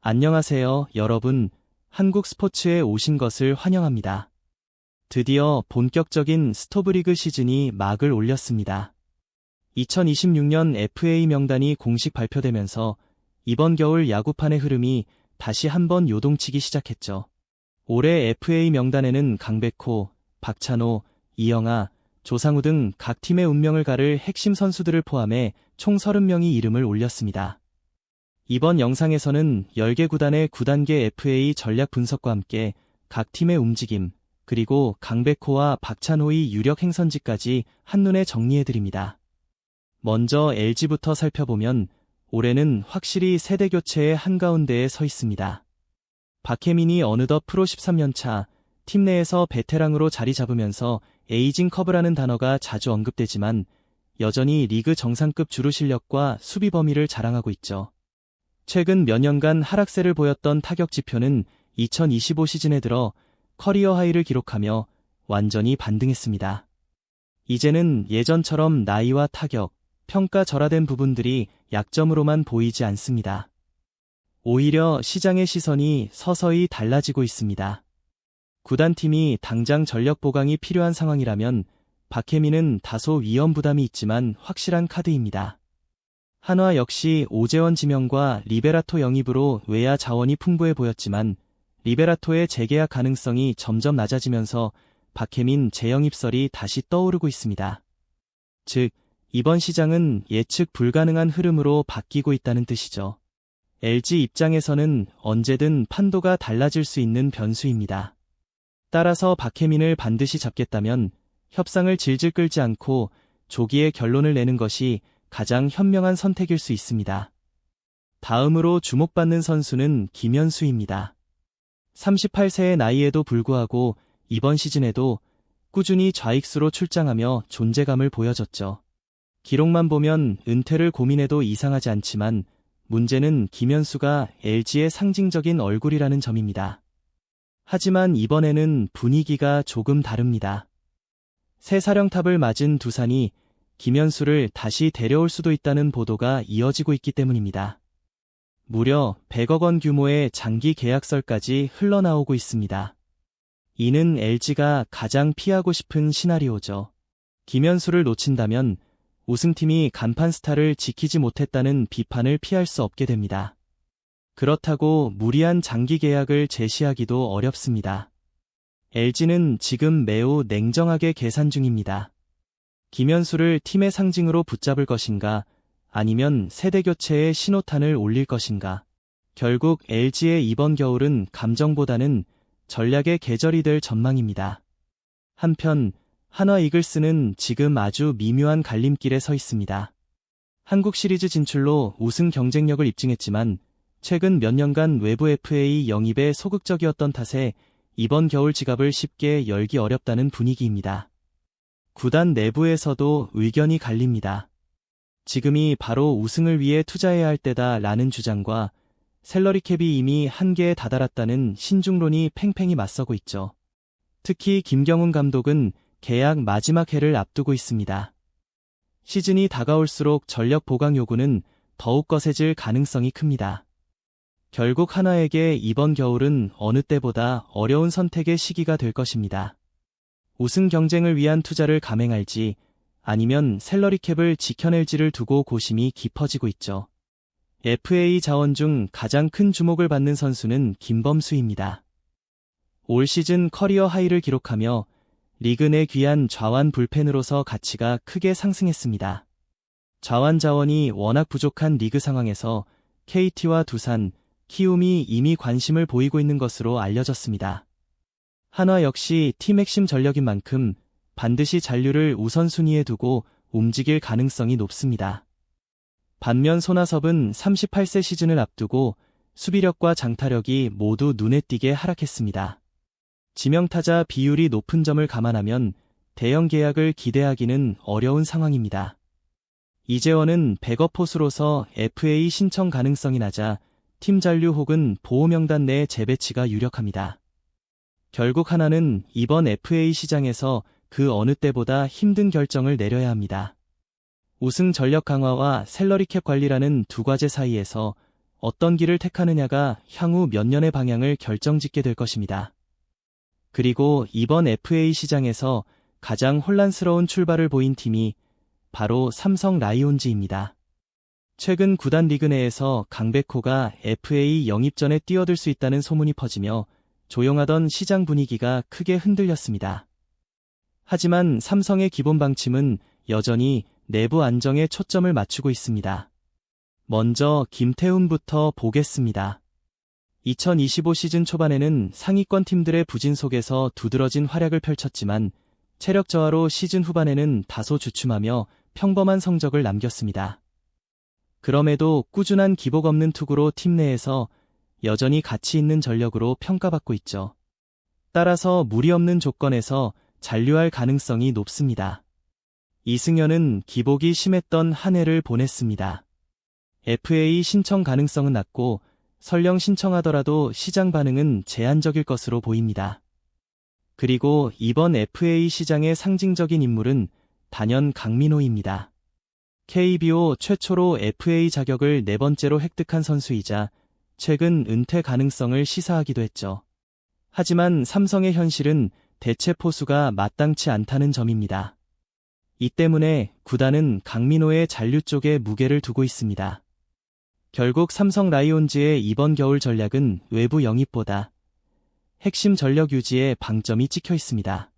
안녕하세요, 여러분. 한국 스포츠에 오신 것을 환영합니다. 드디어 본격적인 스토브리그 시즌이 막을 올렸습니다. 2026년 FA 명단이 공식 발표되면서 이번 겨울 야구판의 흐름이 다시 한번 요동치기 시작했죠. 올해 FA 명단에는 강백호, 박찬호, 이영하, 조상우 등 각 팀의 운명을 가를 핵심 선수들을 포함해 총 30명이 이름을 올렸습니다. 이번 영상에서는 10개 구단의 9단계 FA 전략 분석과 함께 각 팀의 움직임, 그리고 강백호와 박찬호의 유력 행선지까지 한눈에 정리해드립니다. 먼저 LG부터 살펴보면 올해는 확실히 세대 교체의 한가운데에 서 있습니다. 박혜민이 어느덧 프로 13년차, 팀 내에서 베테랑으로 자리 잡으면서 에이징 커브라는 단어가 자주 언급되지만 여전히 리그 정상급 주루 실력과 수비 범위를 자랑하고 있죠. 최근 몇 년간 하락세를 보였던 타격 지표는 2025 시즌에 들어 커리어 하이를 기록하며 완전히 반등했습니다. 이제는 예전처럼 나이와 타격, 평가 절하된 부분들이 약점으로만 보이지 않습니다. 오히려 시장의 시선이 서서히 달라지고 있습니다. 구단팀이 당장 전력 보강이 필요한 상황이라면 박혜민은 다소 위험 부담이 있지만 확실한 카드입니다. 한화 역시 오재원 지명과 리베라토 영입으로 외야 자원이 풍부해 보였지만 리베라토의 재계약 가능성이 점점 낮아지면서 박혜민 재영입설이 다시 떠오르고 있습니다. 즉, 이번 시장은 예측 불가능한 흐름으로 바뀌고 있다는 뜻이죠. LG 입장에서는 언제든 판도가 달라질 수 있는 변수입니다. 따라서 박혜민을 반드시 잡겠다면 협상을 질질 끌지 않고 조기에 결론을 내는 것이 가장 현명한 선택일 수 있습니다. 다음으로 주목받는 선수는 김현수입니다. 38세의 나이에도 불구하고 이번 시즌에도 꾸준히 좌익수로 출장하며 존재감을 보여줬죠. 기록만 보면 은퇴를 고민해도 이상하지 않지만 문제는 김현수가 LG의 상징적인 얼굴이라는 점입니다. 하지만 이번에는 분위기가 조금 다릅니다. 새 사령탑을 맞은 두산이 김현수를 다시 데려올 수도 있다는 보도가 이어지고 있기 때문입니다. 무려 100억 원 규모의 장기 계약설까지 흘러나오고 있습니다. 이는 LG가 가장 피하고 싶은 시나리오죠. 김현수를 놓친다면 우승팀이 간판 스타를 지키지 못했다는 비판을 피할 수 없게 됩니다. 그렇다고 무리한 장기 계약을 제시하기도 어렵습니다. LG는 지금 매우 냉정하게 계산 중입니다. 김현수를 팀의 상징으로 붙잡을 것인가, 아니면 세대 교체의 신호탄을 올릴 것인가. 결국 LG의 이번 겨울은 감정보다는 전략의 계절이 될 전망입니다. 한편 한화 이글스는 지금 아주 미묘한 갈림길에 서 있습니다. 한국 시리즈 진출로 우승 경쟁력을 입증했지만 최근 몇 년간 외부 FA 영입에 소극적이었던 탓에 이번 겨울 지갑을 쉽게 열기 어렵다는 분위기입니다. 구단 내부에서도 의견이 갈립니다. 지금이 바로 우승을 위해 투자해야 할 때다라는 주장과 셀러리 캡이 이미 한계에 다다랐다는 신중론이 팽팽히 맞서고 있죠. 특히 김경훈 감독은 계약 마지막 해를 앞두고 있습니다. 시즌이 다가올수록 전력 보강 요구는 더욱 거세질 가능성이 큽니다. 결국 한화에게 이번 겨울은 어느 때보다 어려운 선택의 시기가 될 것입니다. 우승 경쟁을 위한 투자를 감행할지 아니면 셀러리 캡을 지켜낼지를 두고 고심이 깊어지고 있죠. FA 자원 중 가장 큰 주목을 받는 선수는 김범수입니다. 올 시즌 커리어 하이를 기록하며 리그 내 귀한 좌완 불펜으로서 가치가 크게 상승했습니다. 좌완 자원이 워낙 부족한 리그 상황에서 KT와 두산, 키움이 이미 관심을 보이고 있는 것으로 알려졌습니다. 한화 역시 팀 핵심 전력인 만큼 반드시 잔류를 우선순위에 두고 움직일 가능성이 높습니다. 반면 손아섭은 38세 시즌을 앞두고 수비력과 장타력이 모두 눈에 띄게 하락했습니다. 지명타자 비율이 높은 점을 감안하면 대형 계약을 기대하기는 어려운 상황입니다. 이재원은 백업 포수로서 FA 신청 가능성이 낮아 팀 잔류 혹은 보호 명단 내 재배치가 유력합니다. 결국 한화는 이번 FA 시장에서 그 어느 때보다 힘든 결정을 내려야 합니다. 우승 전력 강화와 셀러리 캡 관리라는 두 과제 사이에서 어떤 길을 택하느냐가 향후 몇 년의 방향을 결정짓게 될 것입니다. 그리고 이번 FA 시장에서 가장 혼란스러운 출발을 보인 팀이 바로 삼성 라이온즈입니다. 최근 구단 리그 내에서 강백호가 FA 영입전에 뛰어들 수 있다는 소문이 퍼지며 조용하던 시장 분위기가 크게 흔들렸습니다. 하지만 삼성의 기본 방침은 여전히 내부 안정에 초점을 맞추고 있습니다. 먼저 김태훈부터 보겠습니다. 2025 시즌 초반에는 상위권 팀들의 부진 속에서 두드러진 활약을 펼쳤지만 체력 저하로 시즌 후반에는 다소 주춤하며 평범한 성적을 남겼습니다. 그럼에도 꾸준한 기복 없는 투구로 팀 내에서 여전히 가치 있는 전력으로 평가받고 있죠. 따라서 무리 없는 조건에서 잔류할 가능성이 높습니다. 이승현은 기복이 심했던 한 해를 보냈습니다. FA 신청 가능성은 낮고 설령 신청하더라도 시장 반응은 제한적일 것으로 보입니다. 그리고 이번 FA 시장의 상징적인 인물은 단연 강민호입니다. KBO 최초로 FA 자격을 4번째로 획득한 선수이자 최근 은퇴 가능성을 시사하기도 했죠. 하지만 삼성의 현실은 대체 포수가 마땅치 않다는 점입니다. 이 때문에 구단은 강민호의 잔류 쪽에 무게를 두고 있습니다. 결국 삼성 라이온즈의 이번 겨울 전략은 외부 영입보다 핵심 전력 유지에 방점이 찍혀 있습니다.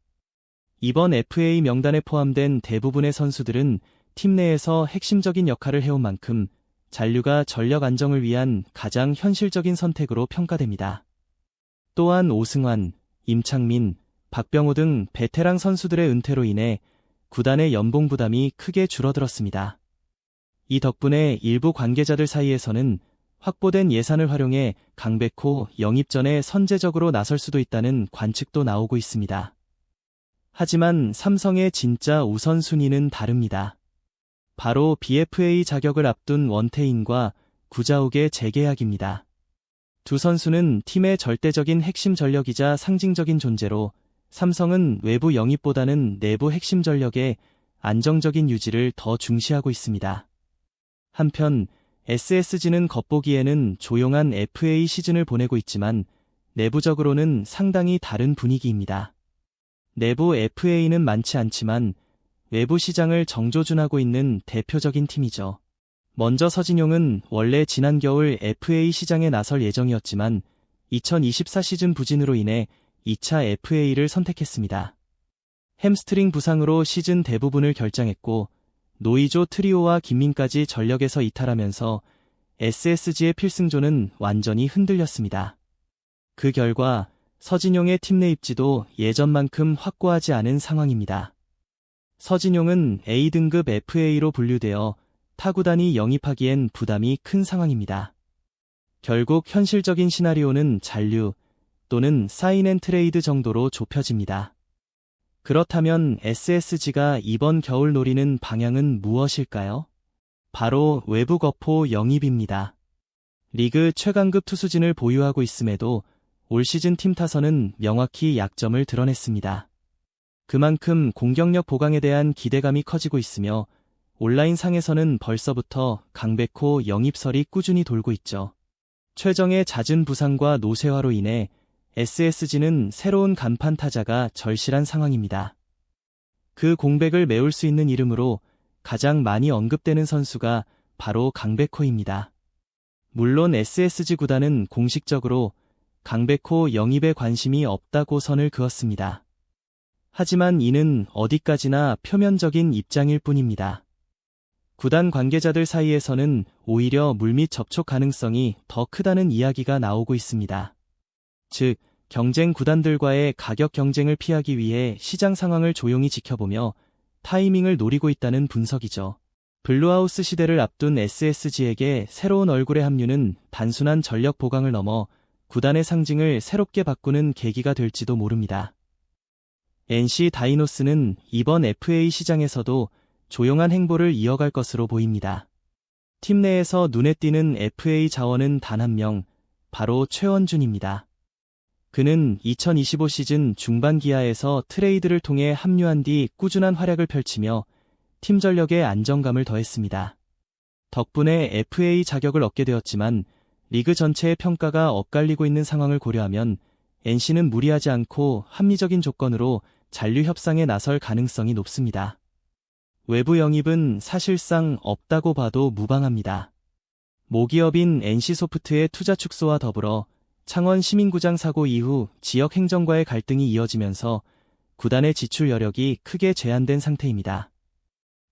이번 FA 명단에 포함된 대부분의 선수들은 팀 내에서 핵심적인 역할을 해온 만큼 잔류가 전력 안정을 위한 가장 현실적인 선택으로 평가됩니다. 또한 오승환, 임창민, 박병호 등 베테랑 선수들의 은퇴로 인해 구단의 연봉 부담이 크게 줄어들었습니다. 이 덕분에 일부 관계자들 사이에서는 확보된 예산을 활용해 강백호 영입전에 선제적으로 나설 수도 있다는 관측도 나오고 있습니다. 하지만 삼성의 진짜 우선순위는 다릅니다. 바로 BFA 자격을 앞둔 원태인과 구자욱의 재계약입니다. 두 선수는 팀의 절대적인 핵심 전력이자 상징적인 존재로 삼성은 외부 영입보다는 내부 핵심 전력의 안정적인 유지를 더 중시하고 있습니다. 한편 SSG는 겉보기에는 조용한 FA 시즌을 보내고 있지만 내부적으로는 상당히 다른 분위기입니다. 내부 FA는 많지 않지만 외부 시장을 정조준하고 있는 대표적인 팀이죠. 먼저 서진용은 원래 지난 겨울 FA 시장에 나설 예정이었지만 2024 시즌 부진으로 인해 2차 FA를 선택했습니다. 햄스트링 부상으로 시즌 대부분을 결장했고 노이조 트리오와 김민까지 전력에서 이탈하면서 SSG의 필승조는 완전히 흔들렸습니다. 그 결과 서진용의 팀 내 입지도 예전만큼 확고하지 않은 상황입니다. 서진용은 A등급 FA로 분류되어 타구단이 영입하기엔 부담이 큰 상황입니다. 결국 현실적인 시나리오는 잔류 또는 사인앤트레이드 정도로 좁혀집니다. 그렇다면 SSG가 이번 겨울 노리는 방향은 무엇일까요? 바로 외부 거포 영입입니다. 리그 최강급 투수진을 보유하고 있음에도 올 시즌 팀 타선은 명확히 약점을 드러냈습니다. 그만큼 공격력 보강에 대한 기대감이 커지고 있으며 온라인 상에서는 벌써부터 강백호 영입설이 꾸준히 돌고 있죠. 최정의 잦은 부상과 노쇠화로 인해 SSG는 새로운 간판 타자가 절실한 상황입니다. 그 공백을 메울 수 있는 이름으로 가장 많이 언급되는 선수가 바로 강백호입니다. 물론 SSG 구단은 공식적으로 강백호 영입에 관심이 없다고 선을 그었습니다. 하지만 이는 어디까지나 표면적인 입장일 뿐입니다. 구단 관계자들 사이에서는 오히려 물밑 접촉 가능성이 더 크다는 이야기가 나오고 있습니다. 즉, 경쟁 구단들과의 가격 경쟁을 피하기 위해 시장 상황을 조용히 지켜보며 타이밍을 노리고 있다는 분석이죠. 블루하우스 시대를 앞둔 SSG에게 새로운 얼굴의 합류는 단순한 전력 보강을 넘어 구단의 상징을 새롭게 바꾸는 계기가 될지도 모릅니다. NC 다이노스는 이번 FA 시장에서도 조용한 행보를 이어갈 것으로 보입니다. 팀 내에서 눈에 띄는 FA 자원은 단 한 명, 바로 최원준입니다. 그는 2025 시즌 중반 기아에서 트레이드를 통해 합류한 뒤 꾸준한 활약을 펼치며 팀 전력에 안정감을 더했습니다. 덕분에 FA 자격을 얻게 되었지만 리그 전체의 평가가 엇갈리고 있는 상황을 고려하면 NC는 무리하지 않고 합리적인 조건으로 잔류 협상에 나설 가능성이 높습니다. 외부 영입은 사실상 없다고 봐도 무방합니다. 모기업인 NC소프트의 투자 축소와 더불어 창원 시민구장 사고 이후 지역 행정과의 갈등이 이어지면서 구단의 지출 여력이 크게 제한된 상태입니다.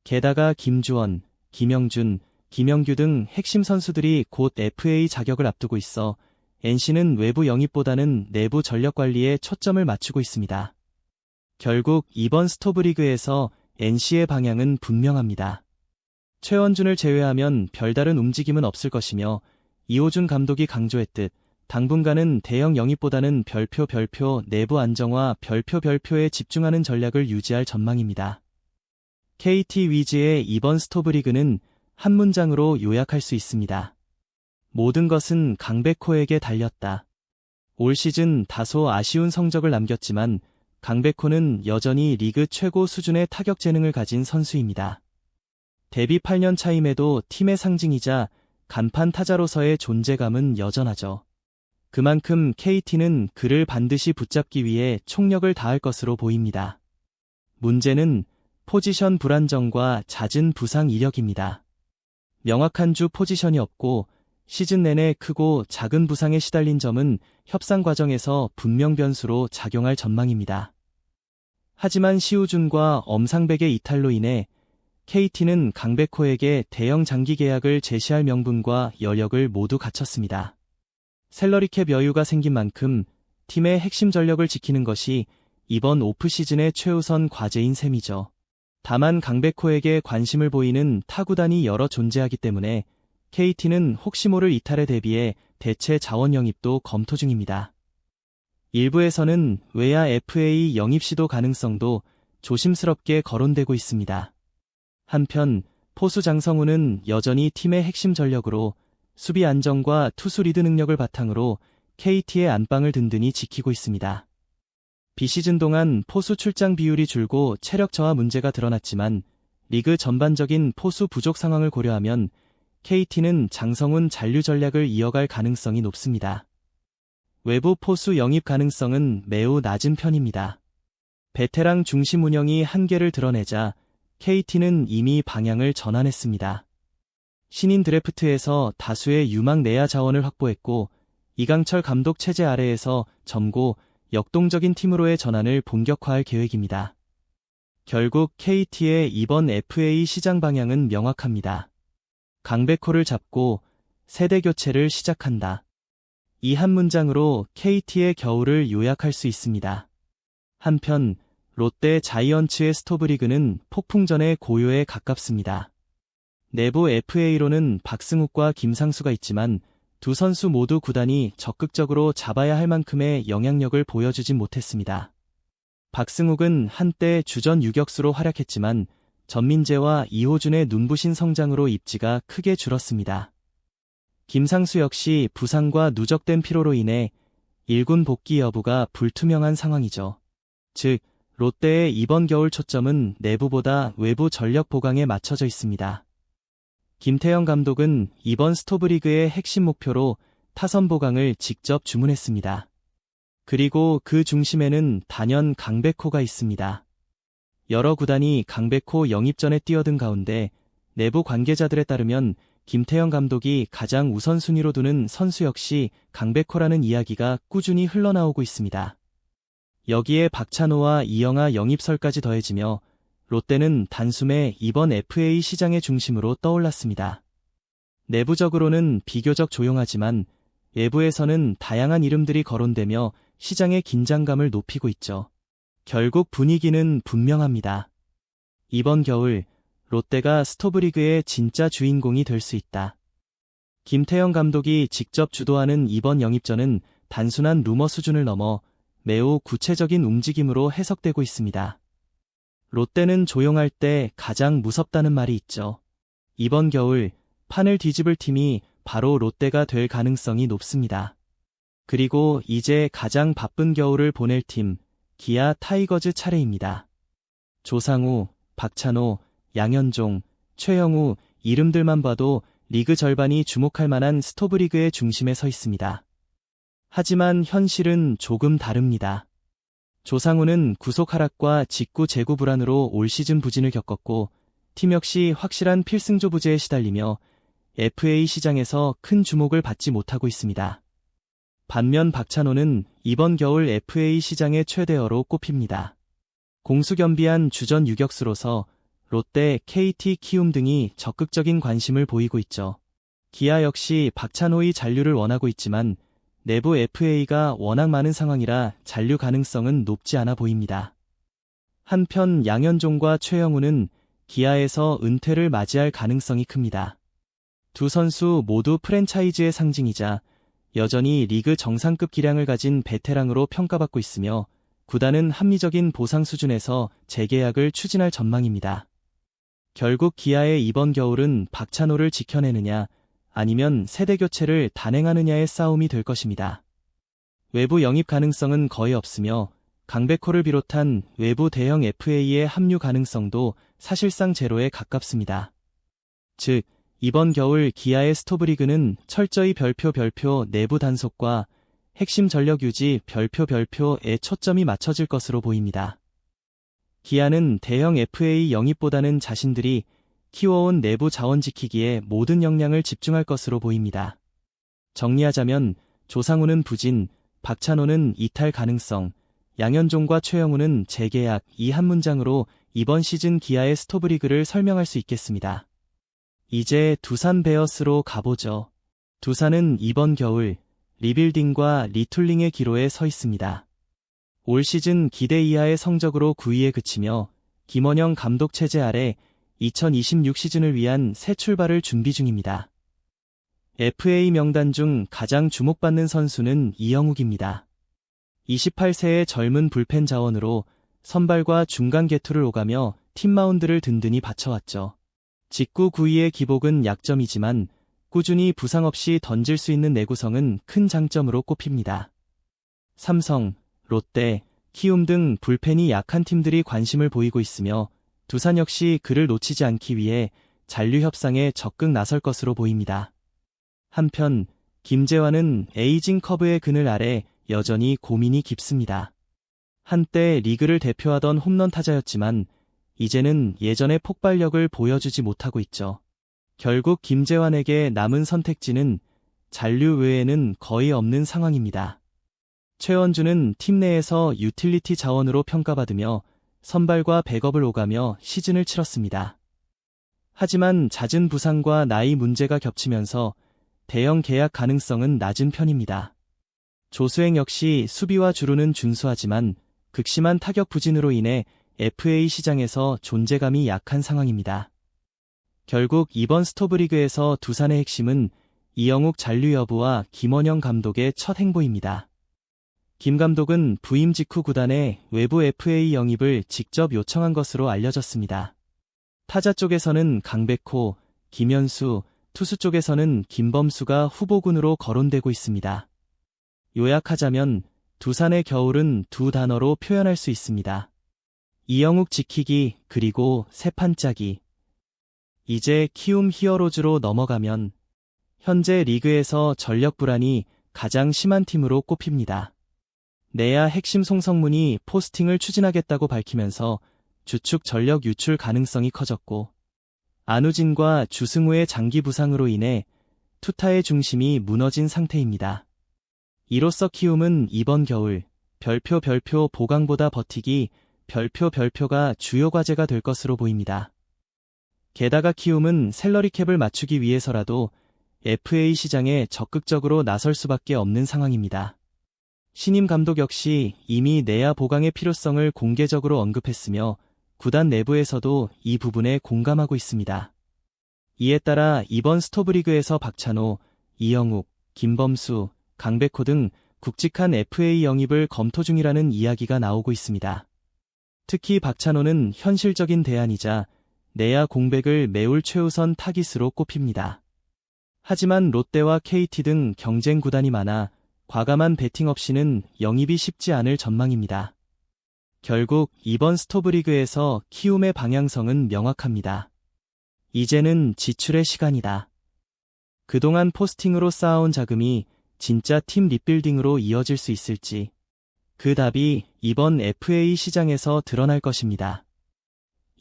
게다가 김주원, 김영준, 김영규 등 핵심 선수들이 곧 FA 자격을 앞두고 있어 NC는 외부 영입보다는 내부 전력 관리에 초점을 맞추고 있습니다. 결국 이번 스토브리그에서 NC의 방향은 분명합니다. 최원준을 제외하면 별다른 움직임은 없을 것이며 이호준 감독이 강조했듯 당분간은 대형 영입보다는 별표 내부 안정화 별표에 집중하는 전략을 유지할 전망입니다. KT 위즈의 이번 스토브리그는 한 문장으로 요약할 수 있습니다. 모든 것은 강백호에게 달렸다. 올 시즌 다소 아쉬운 성적을 남겼지만 강백호는 여전히 리그 최고 수준의 타격 재능을 가진 선수입니다. 데뷔 8년 차임에도 팀의 상징이자 간판 타자로서의 존재감은 여전하죠. 그만큼 KT는 그를 반드시 붙잡기 위해 총력을 다할 것으로 보입니다. 문제는 포지션 불안정과 잦은 부상 이력입니다. 명확한 주 포지션이 없고 시즌 내내 크고 작은 부상에 시달린 점은 협상 과정에서 분명 변수로 작용할 전망입니다. 하지만 시우준과 엄상백의 이탈로 인해 KT는 강백호에게 대형 장기 계약을 제시할 명분과 여력을 모두 갖췄습니다. 셀러리캡 여유가 생긴 만큼 팀의 핵심 전력을 지키는 것이 이번 오프시즌의 최우선 과제인 셈이죠. 다만 강백호에게 관심을 보이는 타구단이 여러 존재하기 때문에 KT는 혹시 모를 이탈에 대비해 대체 자원 영입도 검토 중입니다. 일부에서는 외야 FA 영입 시도 가능성도 조심스럽게 거론되고 있습니다. 한편 포수 장성우는 여전히 팀의 핵심 전력으로 수비 안정과 투수 리드 능력을 바탕으로 KT의 안방을 든든히 지키고 있습니다. 비시즌 동안 포수 출장 비율이 줄고 체력 저하 문제가 드러났지만 리그 전반적인 포수 부족 상황을 고려하면 KT는 장성훈 잔류 전략을 이어갈 가능성이 높습니다. 외부 포수 영입 가능성은 매우 낮은 편입니다. 베테랑 중심 운영이 한계를 드러내자 KT는 이미 방향을 전환했습니다. 신인 드래프트에서 다수의 유망 내야 자원을 확보했고 이강철 감독 체제 아래에서 젊고 역동적인 팀으로의 전환을 본격화할 계획입니다. 결국 KT의 이번 FA 시장 방향은 명확합니다. 강백호를 잡고 세대 교체를 시작한다. 이 한 문장으로 KT의 겨울을 요약할 수 있습니다. 한편 롯데 자이언츠의 스토브리그는 폭풍전의 고요에 가깝습니다. 내부 FA로는 박승욱과 김상수가 있지만 두 선수 모두 구단이 적극적으로 잡아야 할 만큼의 영향력을 보여주진 못했습니다. 박승욱은 한때 주전 유격수로 활약했지만 전민재와 이호준의 눈부신 성장으로 입지가 크게 줄었습니다. 김상수 역시 부상과 누적된 피로로 인해 1군 복귀 여부가 불투명한 상황이죠. 즉, 롯데의 이번 겨울 초점은 내부보다 외부 전력 보강에 맞춰져 있습니다. 김태형 감독은 이번 스토브리그의 핵심 목표로 타선 보강을 직접 주문했습니다. 그리고 그 중심에는 단연 강백호가 있습니다. 여러 구단이 강백호 영입전에 뛰어든 가운데 내부 관계자들에 따르면 김태형 감독이 가장 우선순위로 두는 선수 역시 강백호라는 이야기가 꾸준히 흘러나오고 있습니다. 여기에 박찬호와 이영하 영입설까지 더해지며 롯데는 단숨에 이번 FA 시장의 중심으로 떠올랐습니다. 내부적으로는 비교적 조용하지만 외부에서는 다양한 이름들이 거론되며 시장의 긴장감을 높이고 있죠. 결국 분위기는 분명합니다. 이번 겨울 롯데가 스토브리그의 진짜 주인공이 될 수 있다. 김태형 감독이 직접 주도하는 이번 영입전은 단순한 루머 수준을 넘어 매우 구체적인 움직임으로 해석되고 있습니다. 롯데는 조용할 때 가장 무섭다는 말이 있죠. 이번 겨울 판을 뒤집을 팀이 바로 롯데가 될 가능성이 높습니다. 그리고 이제 가장 바쁜 겨울을 보낼 팀, 기아 타이거즈 차례입니다. 조상우, 박찬호, 양현종, 최영우 이름들만 봐도 리그 절반이 주목할 만한 스토브리그의 중심에 서 있습니다. 하지만 현실은 조금 다릅니다. 조상우는 구속 하락과 직구 재구 불안으로 올 시즌 부진을 겪었고 팀 역시 확실한 필승조 부재에 시달리며 FA 시장에서 큰 주목을 받지 못하고 있습니다. 반면 박찬호는 이번 겨울 FA 시장의 최대어로 꼽힙니다. 공수겸비한 주전 유격수로서 롯데, KT, 키움 등이 적극적인 관심을 보이고 있죠. 기아 역시 박찬호의 잔류를 원하고 있지만 내부 FA가 워낙 많은 상황이라 잔류 가능성은 높지 않아 보입니다. 한편 양현종과 최영우는 기아에서 은퇴를 맞이할 가능성이 큽니다. 두 선수 모두 프랜차이즈의 상징이자 여전히 리그 정상급 기량을 가진 베테랑으로 평가받고 있으며 구단은 합리적인 보상 수준에서 재계약을 추진할 전망입니다. 결국 기아의 이번 겨울은 박찬호를 지켜내느냐 아니면 세대 교체를 단행하느냐의 싸움이 될 것입니다. 외부 영입 가능성은 거의 없으며 강백호를 비롯한 외부 대형 FA의 합류 가능성도 사실상 제로에 가깝습니다. 즉, 이번 겨울 기아의 스토브리그는 철저히 별표 내부 단속과 핵심 전력 유지 별표에 초점이 맞춰질 것으로 보입니다. 기아는 대형 FA 영입보다는 자신들이 키워온 내부 자원 지키기에 모든 역량을 집중할 것으로 보입니다. 정리하자면 조상우는 부진, 박찬호는 이탈 가능성, 양현종과 최영우는 재계약 이 한 문장으로 이번 시즌 기아의 스토브리그를 설명할 수 있겠습니다. 이제 두산 베어스로 가보죠. 두산은 이번 겨울 리빌딩과 리툴링의 기로에 서 있습니다. 올 시즌 기대 이하의 성적으로 9위에 그치며 김원형 감독 체제 아래 2026 시즌을 위한 새 출발을 준비 중입니다. FA 명단 중 가장 주목받는 선수는 이영욱입니다. 28세의 젊은 불펜 자원으로 선발과 중간 개투를 오가며 팀 마운드를 든든히 받쳐왔죠. 직구 9위의 기복은 약점이지만 꾸준히 부상 없이 던질 수 있는 내구성은 큰 장점으로 꼽힙니다. 삼성, 롯데, 키움 등 불펜이 약한 팀들이 관심을 보이고 있으며 두산 역시 그를 놓치지 않기 위해 잔류 협상에 적극 나설 것으로 보입니다. 한편 김재환은 에이징 커브의 그늘 아래 여전히 고민이 깊습니다. 한때 리그를 대표하던 홈런 타자였지만 이제는 예전의 폭발력을 보여주지 못하고 있죠. 결국 김재환에게 남은 선택지는 잔류 외에는 거의 없는 상황입니다. 최원주는 팀 내에서 유틸리티 자원으로 평가받으며 선발과 백업을 오가며 시즌을 치렀습니다. 하지만 잦은 부상과 나이 문제가 겹치면서 대형 계약 가능성은 낮은 편입니다. 조수행 역시 수비와 주루는 준수하지만 극심한 타격 부진으로 인해 FA 시장에서 존재감이 약한 상황입니다. 결국 이번 스토브리그에서 두산의 핵심은 이영욱 잔류 여부와 김원형 감독의 첫 행보입니다. 김 감독은 부임 직후 구단에 외부 FA 영입을 직접 요청한 것으로 알려졌습니다. 타자 쪽에서는 강백호, 김현수, 투수 쪽에서는 김범수가 후보군으로 거론되고 있습니다. 요약하자면 두산의 겨울은 두 단어로 표현할 수 있습니다. 이영욱 지키기 그리고 새 판짜기. 이제 키움 히어로즈로 넘어가면 현재 리그에서 전력 불안이 가장 심한 팀으로 꼽힙니다. 내야 핵심 송성문이 포스팅을 추진하겠다고 밝히면서 주축 전력 유출 가능성이 커졌고 안우진과 주승우의 장기 부상으로 인해 투타의 중심이 무너진 상태입니다. 이로써 키움은 이번 겨울 별표 보강보다 버티기 별표가 주요 과제가 될 것으로 보입니다. 게다가 키움은 셀러리 캡을 맞추기 위해서라도 FA 시장에 적극적으로 나설 수밖에 없는 상황입니다. 신임 감독 역시 이미 내야 보강의 필요성을 공개적으로 언급했으며 구단 내부에서도 이 부분에 공감하고 있습니다. 이에 따라 이번 스토브리그에서 박찬호, 이영욱, 김범수, 강백호 등 굵직한 FA 영입을 검토 중이라는 이야기가 나오고 있습니다. 특히 박찬호는 현실적인 대안이자 내야 공백을 메울 최우선 타깃으로 꼽힙니다. 하지만 롯데와 KT 등 경쟁 구단이 많아 과감한 배팅 없이는 영입이 쉽지 않을 전망입니다. 결국 이번 스토브리그에서 키움의 방향성은 명확합니다. 이제는 지출의 시간이다. 그동안 포스팅으로 쌓아온 자금이 진짜 팀 리빌딩으로 이어질 수 있을지. 그 답이 이번 FA 시장에서 드러날 것입니다.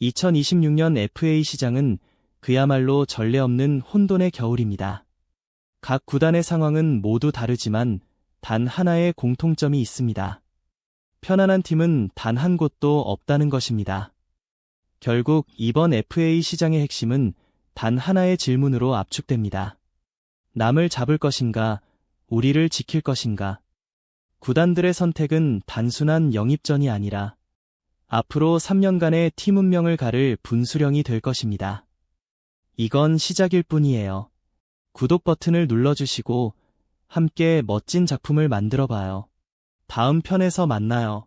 2026년 FA 시장은 그야말로 전례 없는 혼돈의 겨울입니다. 각 구단의 상황은 모두 다르지만 단 하나의 공통점이 있습니다. 편안한 팀은 단 한 곳도 없다는 것입니다. 결국 이번 FA 시장의 핵심은 단 하나의 질문으로 압축됩니다. 남을 잡을 것인가, 우리를 지킬 것인가? 구단들의 선택은 단순한 영입전이 아니라 앞으로 3년간의 팀 운명을 가를 분수령이 될 것입니다. 이건 시작일 뿐이에요. 구독 버튼을 눌러주시고 함께 멋진 작품을 만들어 봐요. 다음 편에서 만나요.